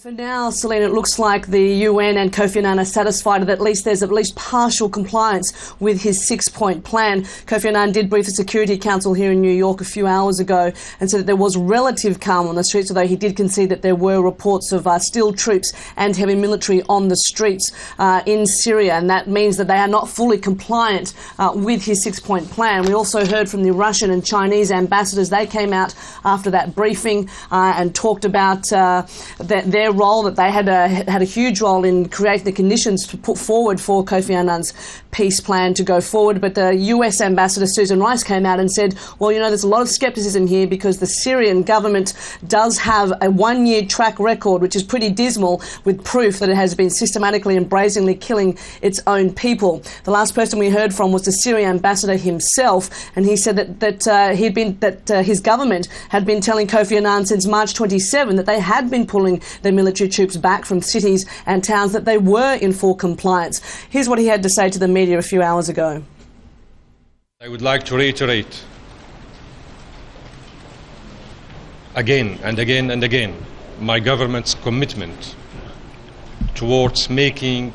For now, Celine, it looks like the UN and Kofi Annan are satisfied that there's at least partial compliance with his six-point plan. Kofi Annan did brief the Security Council here in New York a few hours ago and said that there was relative calm on the streets, although he did concede that there were reports of still troops and heavy military on the streets in Syria, and that means that they are not fully compliant with his six-point plan. We also heard from the Russian and Chinese ambassadors. They came out after that briefing and talked about their role, that they had a huge role in creating the conditions to put forward for Kofi Annan's peace plan to go forward. But the US ambassador Susan Rice came out and said, well, there's a lot of scepticism here because the Syrian government does have a one-year track record, which is pretty dismal, with proof that it has been systematically and brazenly killing its own people. The last person we heard from was the Syrian ambassador himself, and he said that his government had been telling Kofi Annan since March 27 that they had been pulling their military troops back from cities and towns, that they were in full compliance. Here's what he had to say to the media a few hours ago. I would like to reiterate again and again and again my government's commitment towards making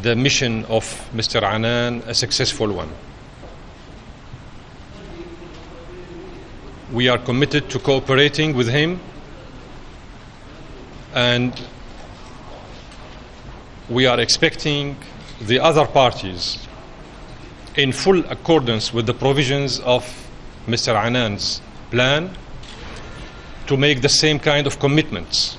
the mission of Mr. Annan a successful one. We are committed to cooperating with him, and we are expecting the other parties, in full accordance with the provisions of Mr. Annan's plan, to make the same kind of commitments.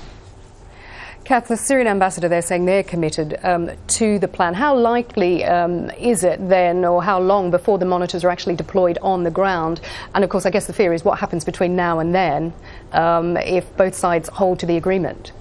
Cath, the Syrian ambassador, they're saying they're committed to the plan. How likely is it then, or how long before the monitors are actually deployed on the ground? And of course, I guess the fear is what happens between now and then if both sides hold to the agreement.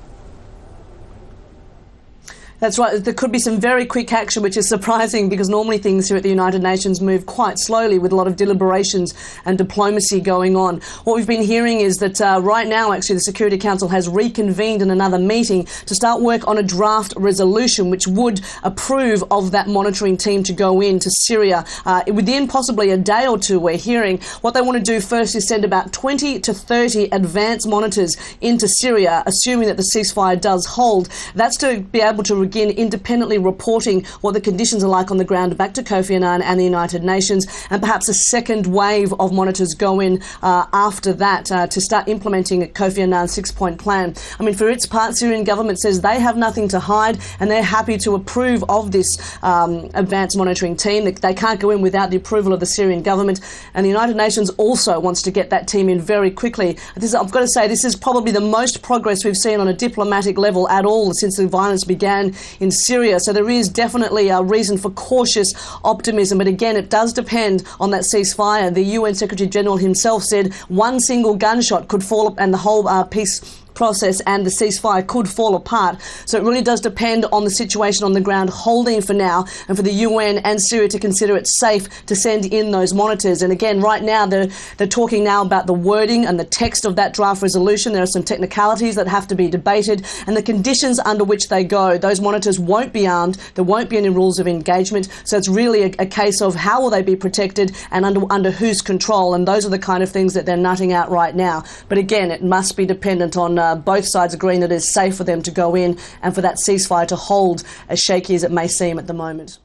That's right. There could be some very quick action, which is surprising because normally things here at the United Nations move quite slowly with a lot of deliberations and diplomacy going on. What we've been hearing is that right now, actually, the Security Council has reconvened in another meeting to start work on a draft resolution which would approve of that monitoring team to go into Syria within possibly a day or two. We're hearing what they want to do first is send about 20 to 30 advanced monitors into Syria, assuming that the ceasefire does hold. That's to be able to begin independently reporting what the conditions are like on the ground back to Kofi Annan and the United Nations, and perhaps a second wave of monitors go in after that to start implementing Kofi Annan's six-point plan. I mean, for its part, Syrian government says they have nothing to hide and they're happy to approve of this advanced monitoring team. They can't go in without the approval of the Syrian government, and the United Nations also wants to get that team in very quickly. I've got to say, this is probably the most progress we've seen on a diplomatic level at all since the violence began in Syria. So there is definitely a reason for cautious optimism. But again, it does depend on that ceasefire. The UN Secretary General himself said one single gunshot could fall up and the whole peace process and the ceasefire could fall apart. So it really does depend on the situation on the ground holding for now, and for the UN and Syria to consider it safe to send in those monitors. And again, right now they're talking now about the wording and the text of that draft resolution. There are some technicalities that have to be debated, and the conditions under which they go. Those monitors won't be armed, there won't be any rules of engagement, so it's really a case of how will they be protected and under whose control, and those are the kind of things that they're nutting out right now. But again, it must be dependent on both sides agreeing that it is safe for them to go in and for that ceasefire to hold, as shaky as it may seem at the moment.